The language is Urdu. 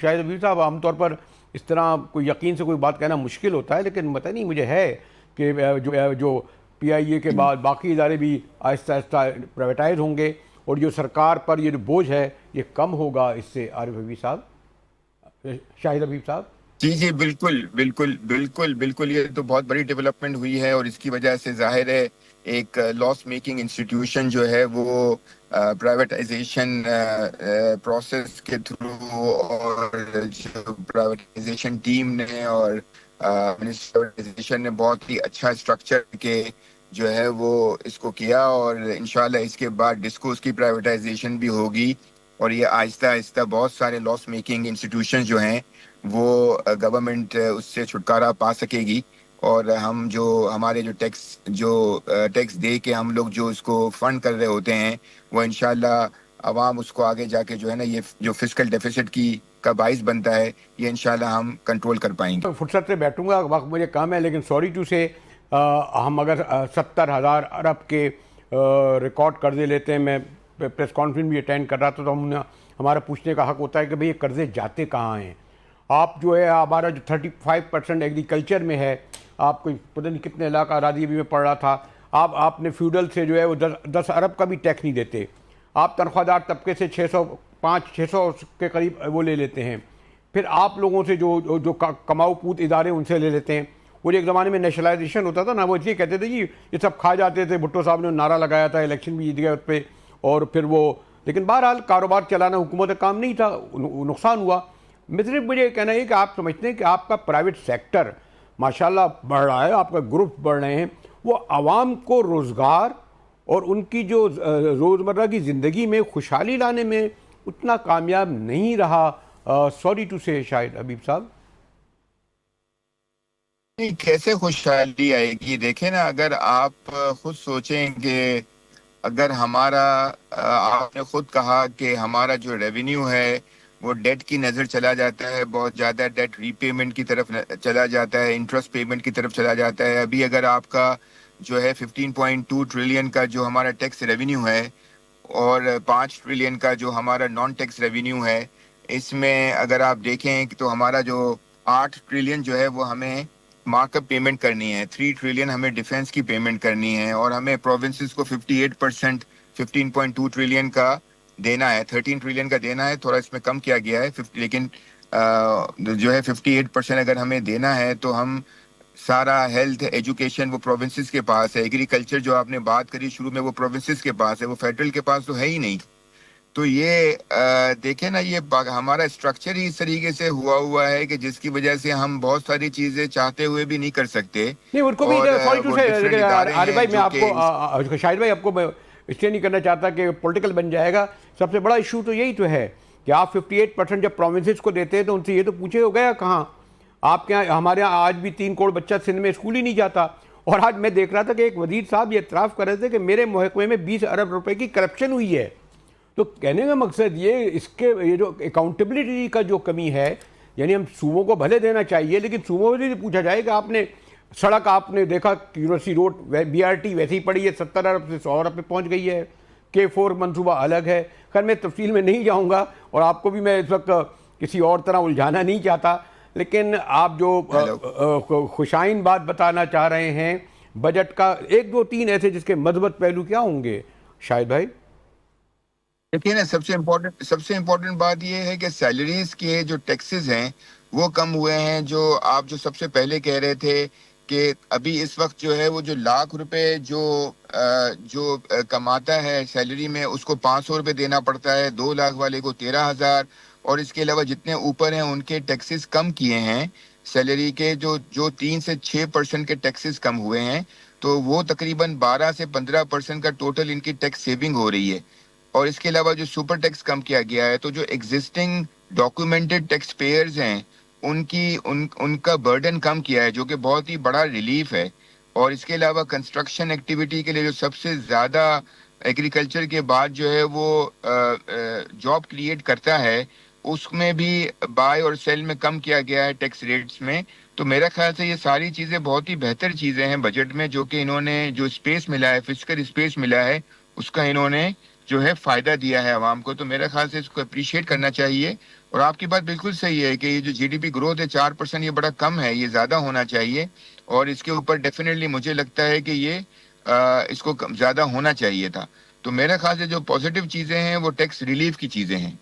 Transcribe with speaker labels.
Speaker 1: شاہد حبیب صاحب عام طور پر اس طرح کوئی یقین سے کوئی بات کہنا مشکل ہوتا ہے، لیکن پتہ نہیں مجھے ہے کہ جو پی آئی اے کے بعد باقی ادارے بھی آہستہ آہستہ پرائیویٹائز ہوں گے اور جو سرکار پر یہ جو بوجھ ہے یہ کم ہوگا اس سے. عارف حبیب صاحب، شاہد حبیب صاحب.
Speaker 2: جی جی بالکل بالکل بالکل بالکل، یہ تو بہت بڑی ڈیولپمنٹ ہوئی ہے، اور اس کی وجہ سے ظاہر ہے ایک لاس میکنگ انسٹیٹیوشن جو ہے وہ پرائیویٹائزیشن پروسیس کے تھرو، اور جو پرائیویٹائزیشن ٹیم نے اور منسٹرائزیشن نے بہت ہی اچھا اسٹرکچر کے جو ہے وہ اس کو کیا، اور انشاءاللہ اس کے بعد ڈسکوز کی پرائیویٹائزیشن بھی ہوگی، اور یہ آہستہ آہستہ بہت سارے لاس میکنگ انسٹیٹیوشن جو ہیں وہ گورنمنٹ اس سے چھٹکارا پا سکے گی، اور ہم جو ہمارے جو ٹیکس دے کے ہم لوگ جو اس کو فنڈ کر رہے ہوتے ہیں وہ انشاءاللہ عوام اس کو آگے جا کے جو ہے نا یہ جو فسکل ڈیفیسٹ کا باعث بنتا ہے یہ انشاءاللہ ہم کنٹرول کر پائیں گے.
Speaker 1: فرصت سے بیٹھوں گا، وقت مجھے کم ہے، لیکن سوری ٹو سے ہم اگر 70,000 ارب کے ریکارڈ قرضے لیتے ہیں، میں پریس کانفرنس بھی اٹینڈ کر رہا تھا تو ہمارا پوچھنے کا حق ہوتا ہے کہ بھئی یہ قرضے جاتے کہاں ہیں. آپ جو ہے ہمارا جو 35% ایگریکلچر میں ہے، آپ کو پتہ نہیں کتنے علاقہ راضی بھی میں پڑھ رہا تھا، آپ نے فیوڈل سے جو ہے وہ 10 ارب کا بھی ٹیکس نہیں دیتے. آپ تنخواہ دار طبقے سے 600 کے قریب وہ لے لیتے ہیں. پھر آپ لوگوں سے جو کماؤ پوت ادارے ان سے لے لیتے ہیں. وہ جو ایک زمانے میں نیشنلائزیشن ہوتا تھا نا، وہ اس لیے کہتے تھے جی یہ سب کھا جاتے تھے. بھٹو صاحب نے نعرہ لگایا تھا، الیکشن بھی جیت گیا اس پہ، اور پھر وہ، لیکن بہرحال کاروبار چلانا حکومت کا کام نہیں تھا، نقصان ہوا. صرف مجھے کہنا ہے کہ آپ سمجھتے ہیں کہ آپ کا پرائیویٹ سیکٹر ماشاءاللہ بڑھ رہا ہے، آپ کا گروپ بڑھ رہے ہیں، وہ عوام کو روزگار اور ان کی جو روزمرہ کی زندگی میں خوشحالی لانے میں اتنا کامیاب نہیں رہا. سوری ٹو سے شاہد حبیب صاحب.
Speaker 2: کیسے خوشحالی آئے گی؟ دیکھیں نا، اگر آپ خود سوچیں کہ اگر ہمارا آپ نے خود کہا کہ ہمارا جو ریونیو ہے وہ ڈیٹ کی نظر چلا جاتا ہے، بہت زیادہ ڈیٹ ری پیمنٹ کی طرف چلا جاتا ہے، انٹرسٹ پیمنٹ کی طرف چلا جاتا ہے. ابھی اگر آپ کا جو ہے 15.2 ٹریلین کا جو ہمارا ٹیکس ریونیو ہے اور 5 ٹریلین کا جو ہمارا نان ٹیکس ریونیو ہے، اس میں اگر آپ دیکھیں تو ہمارا جو 8 ٹریلین جو ہے وہ ہمیں مارک اپ پیمنٹ کرنی ہے، 3 ٹریلین ہمیں ڈیفنس کی پیمنٹ کرنی ہے، اور ہمیں پروونسز کو 58% 15.2 ٹریلین کا دینا ہے. 13 ٹریلین کا دینا ہے، تھوڑا اس میں کم کیا گیا ہے، لیکن جو ہے 58% اگر ہمیں دینا ہے تو ہم سارا ہیلتھ ایجوکیشن وہ پروونسز کے پاس ہے. ایگریکلچر جو آپ نے بات کری شروع میں وہ پروونسز کے پاس ہے، وہ فیڈرل کے پاس تو ہے ہی نہیں. تو یہ دیکھیں نا، یہ ہمارا اسٹرکچر ہی اس طریقے سے ہوا ہے کہ جس کی وجہ سے ہم بہت ساری چیزیں چاہتے ہوئے بھی نہیں کر سکتے.
Speaker 1: نہیں ان کو بھی
Speaker 2: اور
Speaker 1: سوری ٹو
Speaker 2: وہ ڈفرینٹ
Speaker 1: سے
Speaker 2: ادارے
Speaker 1: عارف
Speaker 2: ہیں
Speaker 1: بھائی، میں
Speaker 2: جو
Speaker 1: آپ
Speaker 2: کہ
Speaker 1: کو شاہد بھائی آپ کو میں اس لیے نہیں کرنا چاہتا کہ پولیٹیکل بن جائے گا. سب سے بڑا ایشو تو یہی تو ہے کہ آپ 58% جب پروونسز کو دیتے ہیں تو ان سے یہ تو پوچھے ہو گیا کہاں آپ کے یہاں. ہمارے یہاں آج بھی 3 کروڑ بچہ سندھ میں اسکول ہی نہیں جاتا. اور آج میں دیکھ رہا تھا کہ ایک وزیر صاحب یہ اعتراف کر رہے تھے کہ میرے محکمے میں 20 ارب روپے کی کرپشن ہوئی ہے. تو کہنے کا مقصد یہ جو اکاؤنٹیبلٹی کا جو کمی ہے، یعنی ہم صوبوں کو بھلے دینا چاہیے لیکن صوبوں سے پوچھا جائے کہ آپ نے سڑک آپ نے دیکھا university road B R T ویسے ہی پڑی ہے، 70 ارب سے 100 ارب پہ پہنچ گئی ہے. K4 منصوبہ الگ ہے. خیر میں تفصیل میں نہیں جاؤں گا اور آپ کو بھی میں اس وقت کسی اور طرح الجھانا نہیں چاہتا، لیکن آپ جو خوشائن بات بتانا چاہ رہے ہیں بجٹ کا، 1 2 3 ایسے جس کے مثبت پہلو کیا ہوں گے شاہد بھائی؟
Speaker 2: دیکھیے نا، سب سے امپورٹنٹ بات یہ ہے کہ سیلریز کے جو ٹیکسز ہیں وہ کم ہوئے ہیں. جو سب سے پہلے کہہ رہے تھے کہ ابھی اس وقت جو ہے وہ جو لاکھ روپے جو کماتا ہے سیلری میں اس کو 500 روپے دینا پڑتا ہے، 2 لاکھ والے کو 13,000، اور اس کے علاوہ جتنے اوپر ہیں ان کے ٹیکسز کم کیے ہیں. سیلری کے جو 3 سے 6% کے ٹیکسز کم ہوئے ہیں، تو وہ تقریباً 12 سے 15% کا ٹوٹل ان کی ٹیکس سیونگ ہو رہی ہے. اور اس کے علاوہ جو سپر ٹیکس کم کیا گیا ہے، تو جو ایگزسٹنگ ڈاکیومنٹڈ ٹیکس پیئرز ہیں ان کا برڈن کم کیا ہے، جو کہ بہت ہی بڑا ریلیف ہے. اور اس کے علاوہ کنسٹرکشن ایکٹیویٹی کے لیے جو سب سے زیادہ ایگریکلچر کے بعد جو ہے وہ جاب کریٹ کرتا ہے، اس میں بھی بائی اور سیل میں کم کیا گیا ہے ٹیکس ریٹس میں. تو میرا خیال سے یہ ساری چیزیں بہت ہی بہتر چیزیں ہیں بجٹ میں، جو کہ انہوں نے جو اسپیس ملا ہے، فسکل اسپیس ملا ہے، اس کا انہوں نے جو ہے فائدہ دیا ہے عوام کو. تو میرے خیال سے اس کو اپریشیٹ کرنا چاہیے. اور آپ کی بات بالکل صحیح ہے کہ یہ جو GDP گروتھ ہے 4%، یہ بڑا کم ہے، یہ زیادہ ہونا چاہیے. اور اس کے اوپر ڈیفینیٹلی مجھے لگتا ہے کہ یہ اس کو زیادہ ہونا چاہیے تھا. تو میرے خیال سے جو پازیٹیو چیزیں ہیں وہ ٹیکس ریلیف کی چیزیں ہیں.